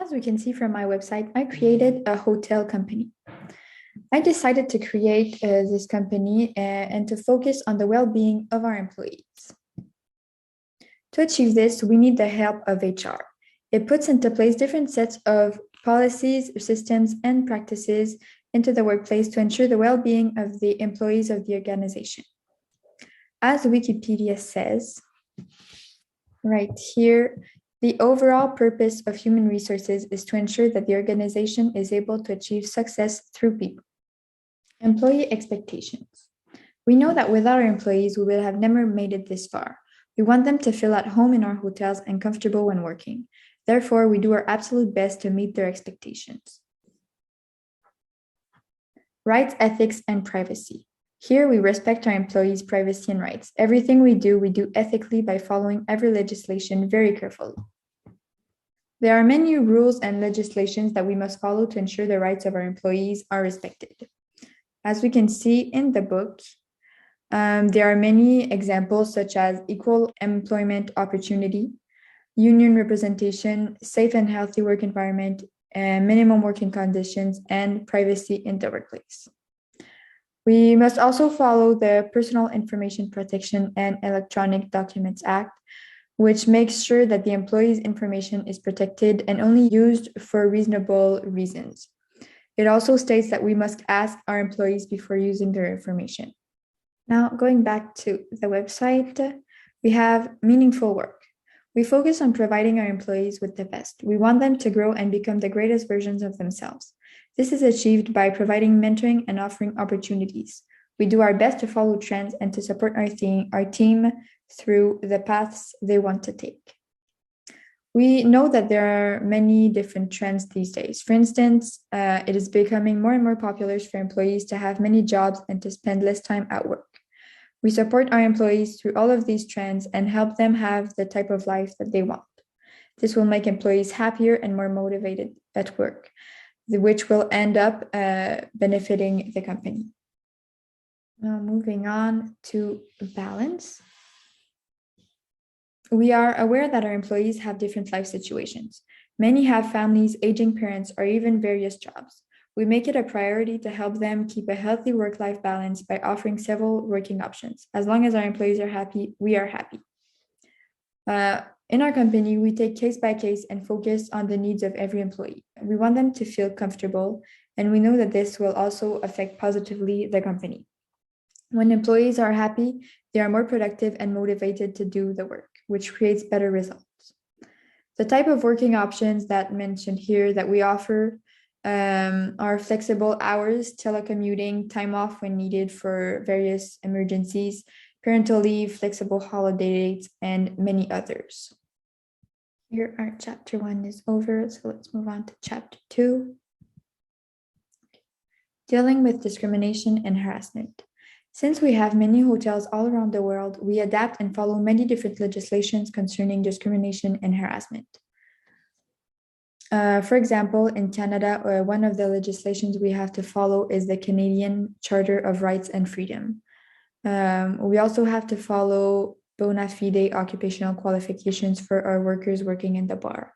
As we can see from my website, I created a hotel company. I decided to create this company and to focus on the well-being of our employees. To achieve this, we need the help of HR. It puts into place different sets of policies, systems, and practices into the workplace to ensure the well-being of the employees of the organization. As Wikipedia says, right here, the overall purpose of human resources is to ensure that the organization is able to achieve success through people. Employee expectations. We know that without our employees, we would have never made it this far. We want them to feel at home in our hotels and comfortable when working. Therefore, we do our absolute best to meet their expectations. Rights, ethics, and privacy. Here, we respect our employees' privacy and rights. Everything we do ethically by following every legislation very carefully. There are many rules and legislations that we must follow to ensure the rights of our employees are respected. As we can see in the book, there are many examples such as equal employment opportunity, union representation, safe and healthy work environment, minimum working conditions, and privacy in the workplace. We must also follow the Personal Information Protection and Electronic Documents Act, which makes sure that the employee's information is protected and only used for reasonable reasons. It also states that we must ask our employees before using their information. Now, going back to the website, we have meaningful work. We focus on providing our employees with the best. We want them to grow and become the greatest versions of themselves. This is achieved by providing mentoring and offering opportunities. We do our best to follow trends and to support our team through the paths they want to take. We know that there are many different trends these days. For instance, it is becoming more and more popular for employees to have many jobs and to spend less time at work. We support our employees through all of these trends and help them have the type of life that they want. This will make employees happier and more motivated at work, which will end up benefiting the company. Now, moving on to balance. We are aware that our employees have different life situations. Many have families, aging parents, or even various jobs. We make it a priority to help them keep a healthy work-life balance by offering several working options. As long as our employees are happy, we are happy. In our company, we take case by case and focus on the needs of every employee. We want them to feel comfortable, and we know that this will also affect positively the company. When employees are happy, they are more productive and motivated to do the work, which creates better results. The type of working options that mentioned here that we offer are flexible hours, telecommuting, time off when needed for various emergencies, parental leave, flexible holiday dates, and many others. Here our chapter 1 is over, so let's move on to chapter 2. Dealing with discrimination and harassment. Since we have many hotels all around the world, we adapt and follow many different legislations concerning discrimination and harassment. For example, in Canada, one of the legislations we have to follow is the Canadian Charter of Rights and Freedom. We also have to follow bona fide occupational qualifications for our workers working in the bar.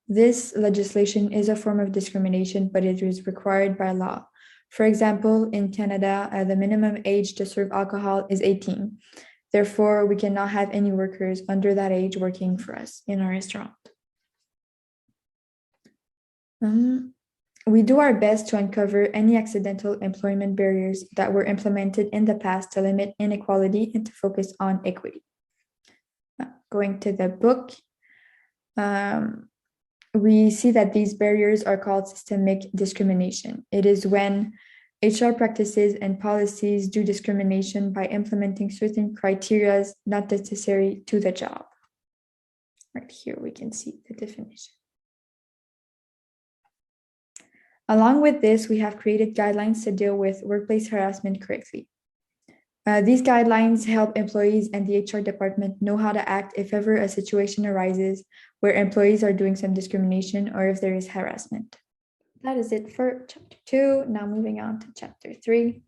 This legislation is a form of discrimination, but it is required by law. For example, in Canada, the minimum age to serve alcohol is 18. Therefore, we cannot have any workers under that age working for us in our restaurant. We do our best to uncover any accidental employment barriers that were implemented in the past to limit inequality and to focus on equity. Going to the book, we see that these barriers are called systemic discrimination. It is when HR practices and policies do discrimination by implementing certain criteria not necessary to the job. Right here, we can see the definition. Along with this, we have created guidelines to deal with workplace harassment correctly. These guidelines help employees and the HR department know how to act if ever a situation arises where employees are doing some discrimination or if there is harassment. That is it for chapter 2. Now moving on to chapter 3.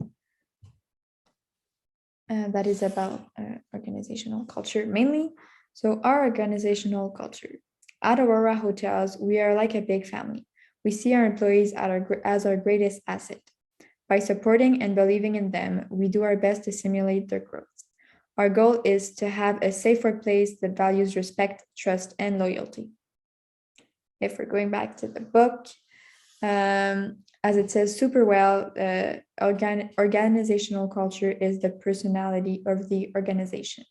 That is about organizational culture mainly. So our organizational culture. At Aurora Hotels, we are like a big family. We see our employees as our greatest asset. By supporting and believing in them, we do our best to simulate their growth. Our goal is to have a safe workplace that values respect, trust, and loyalty. If we're going back to the book, as it says super well, organizational culture is the personality of the organization.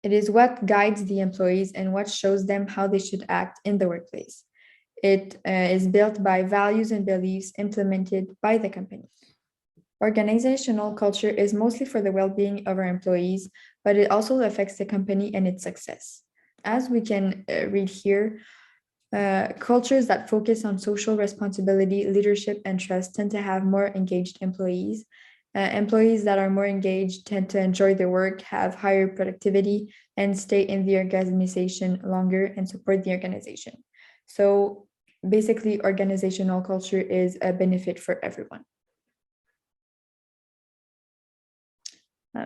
It is what guides the employees and what shows them how they should act in the workplace. It is built by values and beliefs implemented by the company. Organizational culture is mostly for the well-being of our employees, but it also affects the company and its success. As we can read here, cultures that focus on social responsibility, leadership, and trust tend to have more engaged employees. Employees that are more engaged tend to enjoy their work, have higher productivity, and stay in the organization longer and support the organization. So basically, organizational culture is a benefit for everyone.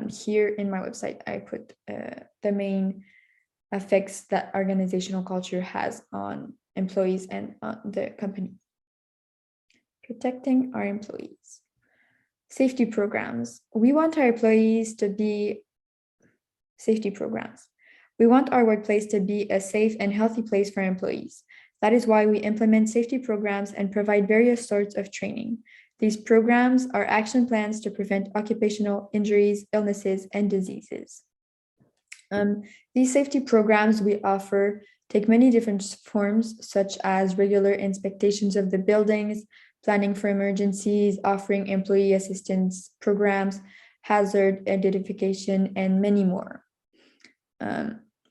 Here in my website, I put the main effects that organizational culture has on employees and on the company. Protecting our employees. Safety programs. We want our employees to be safety programs. We want our workplace to be a safe and healthy place for employees. That is why we implement safety programs and provide various sorts of training. These programs are action plans to prevent occupational injuries, illnesses, and diseases. These safety programs we offer take many different forms, such as regular inspections of the buildings, planning for emergencies, offering employee assistance programs, hazard identification, and many more.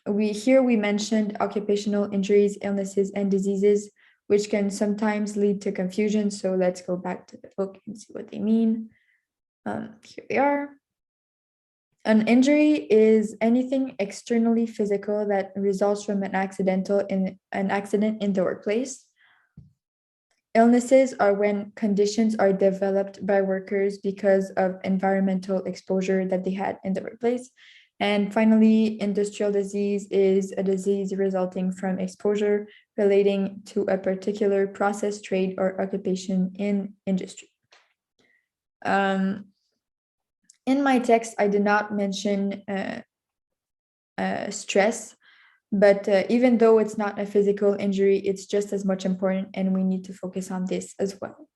We mentioned occupational injuries, illnesses, and diseases, which can sometimes lead to confusion. So let's go back to the book and see what they mean. Here they are. An injury is anything externally physical that results from an accident in the workplace. Illnesses are when conditions are developed by workers because of environmental exposure that they had in the workplace. And finally, industrial disease is a disease resulting from exposure relating to a particular process, trade, or occupation in industry. In my text, I did not mention stress, but even though it's not a physical injury, it's just as much important, and we need to focus on this as well.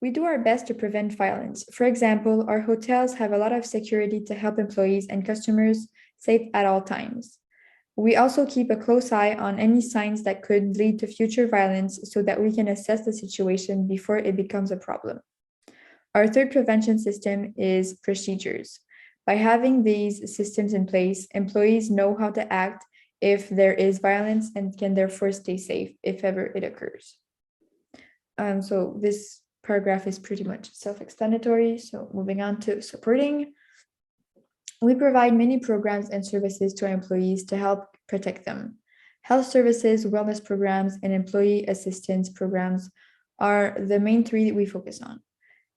We do our best to prevent violence. For example, our hotels have a lot of security to help employees and customers safe at all times. We also keep a close eye on any signs that could lead to future violence so that we can assess the situation before it becomes a problem. Our third prevention system is procedures. By having these systems in place, employees know how to act if there is violence and can therefore stay safe if ever it occurs. So this paragraph is pretty much self-explanatory. So moving on to supporting. We provide many programs and services to our employees to help protect them. Health services, wellness programs, and employee assistance programs are the main three that we focus on.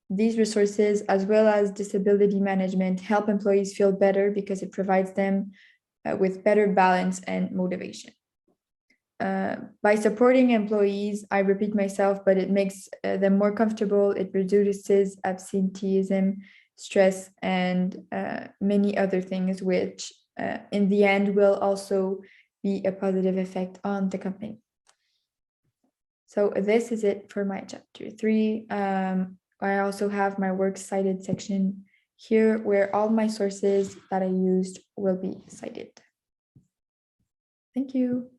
These resources, as well as disability management, help employees feel better because it provides them with better balance and motivation. By supporting employees, I repeat myself, but it makes them more comfortable. It reduces absenteeism, stress, and many other things, which in the end will also be a positive effect on the company. So this is it for my chapter 3. I also have my works cited section here where all my sources that I used will be cited. Thank you.